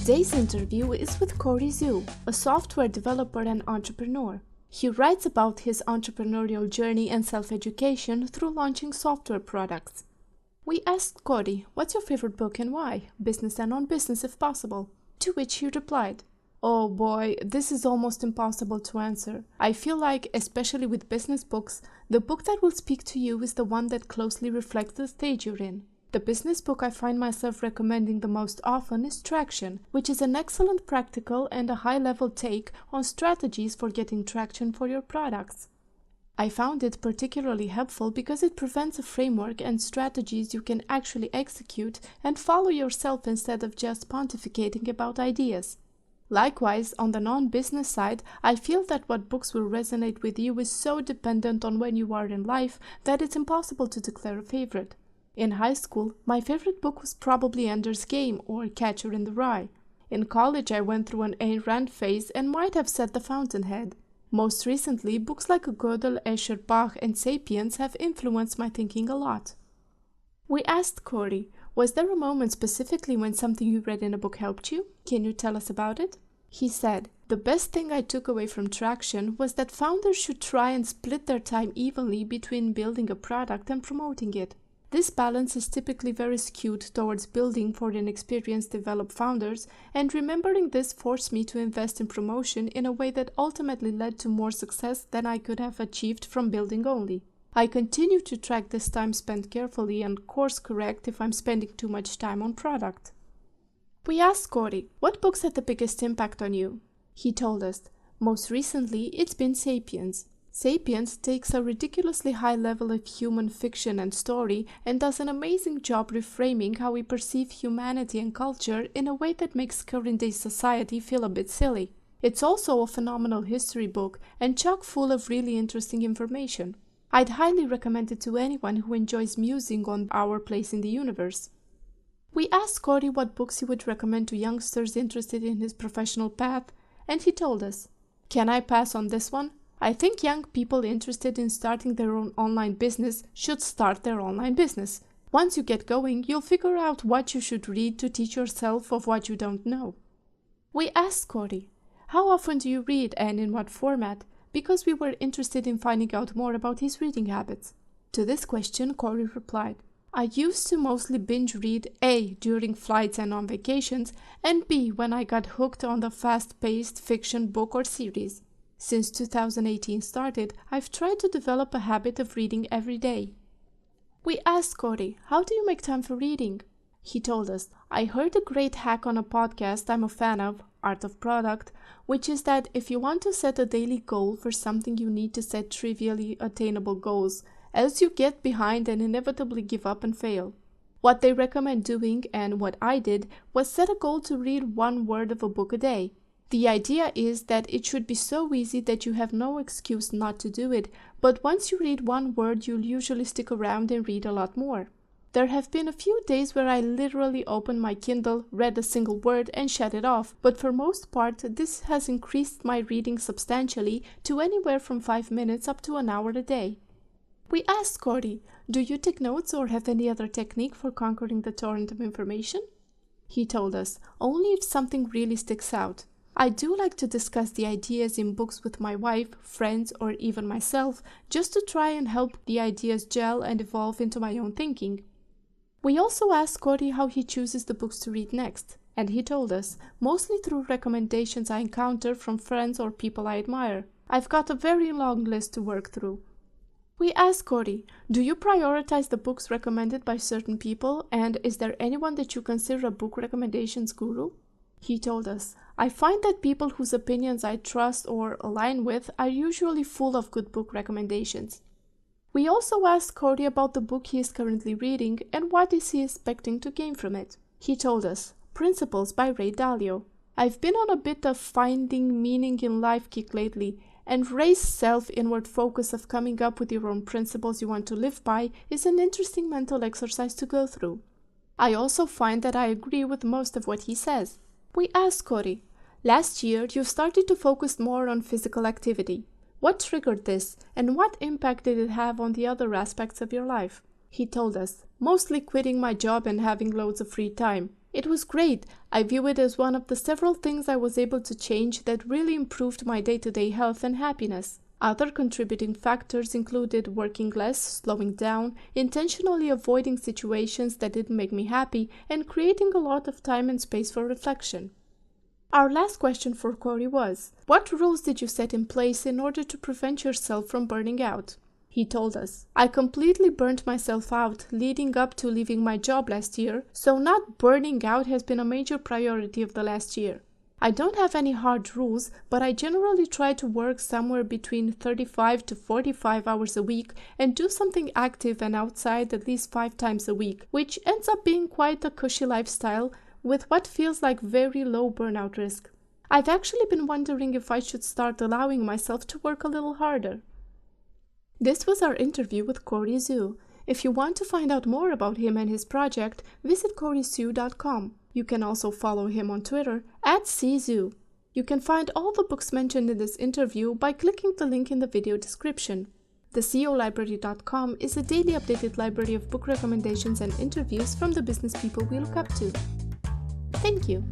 Today's interview is with Cory Zue, a software developer and entrepreneur. He writes about his entrepreneurial journey and self-education through launching software products. We asked Cory, "What's your favorite book and why? Business and non-business if possible." To which he replied, "Oh boy, this is almost impossible to answer. I feel like, especially with business books, the book that will speak to you is the one that closely reflects the stage you're in. The business book I find myself recommending the most often is Traction, which is an excellent practical and a high-level take on strategies for getting traction for your products. I found it particularly helpful because it presents a framework and strategies you can actually execute and follow yourself instead of just pontificating about ideas. Likewise, on the non-business side, I feel that what books will resonate with you is so dependent on when you are in life that it's impossible to declare a favorite. In high school, my favorite book was probably Ender's Game or Catcher in the Rye. In college, I went through an Ayn Rand phase and might have said The Fountainhead. Most recently, books like Gödel, Escher, Bach, and Sapiens have influenced my thinking a lot." We asked Cory, "Was there a moment specifically when something you read in a book helped you? Can you tell us about it?" He said, "The best thing I took away from Traction was that founders should try and split their time evenly between building a product and promoting it. This balance is typically very skewed towards building for inexperienced developed founders, and remembering this forced me to invest in promotion in a way that ultimately led to more success than I could have achieved from building only. I continue to track this time spent carefully and course correct if I'm spending too much time on product." We asked Cory, "What books had the biggest impact on you?" He told us, "Most recently, it's been Sapiens. Sapiens takes a ridiculously high level of human fiction and story and does an amazing job reframing how we perceive humanity and culture in a way that makes current-day society feel a bit silly. It's also a phenomenal history book and chock full of really interesting information. I'd highly recommend it to anyone who enjoys musing on our place in the universe." We asked Cory what books he would recommend to youngsters interested in his professional path, and he told us, "Can I pass on this one? I think young people interested in starting their own online business should start their online business. Once you get going, you'll figure out what you should read to teach yourself of what you don't know." We asked Cory, "How often do you read and in what format?" because we were interested in finding out more about his reading habits. To this question, Cory replied, "I used to mostly binge read A during flights and on vacations, and B when I got hooked on the fast-paced fiction book or series. Since 2018 started, I've tried to develop a habit of reading every day." We asked Cory, "How do you make time for reading?" He told us, "I heard a great hack on a podcast I'm a fan of, Art of Product, which is that if you want to set a daily goal for something, you need to set trivially attainable goals, else you get behind and inevitably give up and fail. What they recommend doing, and what I did, was set a goal to read 1 word of a book a day. The idea is that it should be so easy that you have no excuse not to do it, but once you read 1 word, you'll usually stick around and read a lot more. There have been a few days where I literally opened my Kindle, read a single word, and shut it off, but for most part, this has increased my reading substantially to anywhere from 5 minutes up to an hour a day." We asked Cory, "Do you take notes or have any other technique for conquering the torrent of information?" He told us, "Only if something really sticks out. I do like to discuss the ideas in books with my wife, friends, or even myself, just to try and help the ideas gel and evolve into my own thinking." We also asked Cory how he chooses the books to read next, and he told us, "Mostly through recommendations I encounter from friends or people I admire. I've got a very long list to work through." We asked Cory, "Do you prioritize the books recommended by certain people, and is there anyone that you consider a book recommendations guru?" He told us, "I find that people whose opinions I trust or align with are usually full of good book recommendations." We also asked Cory about the book he is currently reading and what is he expecting to gain from it. He told us, "Principles by Ray Dalio. I've been on a bit of finding meaning in life kick lately, and Ray's self-inward focus of coming up with your own principles you want to live by is an interesting mental exercise to go through. I also find that I agree with most of what he says." We asked Cory, "Last year you started to focus more on physical activity. What triggered this, and what impact did it have on the other aspects of your life?" He told us, "Mostly quitting my job and having loads of free time. It was great. I view it as one of the several things I was able to change that really improved my day-to-day health and happiness. Other contributing factors included working less, slowing down, intentionally avoiding situations that didn't make me happy, and creating a lot of time and space for reflection. Our last question for Cory was, what rules did you set in place in order to prevent yourself from burning out? He told us, I completely burnt myself out leading up to leaving my job last year, so not burning out has been a major priority of the last year. I don't have any hard rules, but I generally try to work somewhere between 35 to 45 hours a week and do something active and outside at least 5 times a week, which ends up being quite a cushy lifestyle with what feels like very low burnout risk. I've actually been wondering if I should start allowing myself to work a little harder. This was our interview with Cory Zue. If you want to find out more about him and his project, visit coryzue.com. You can also follow him on Twitter @czue. You can find all the books mentioned in this interview by clicking the link in the video description. The CEOlibrary.com is a daily updated library of book recommendations and interviews from the business people we look up to. Thank you.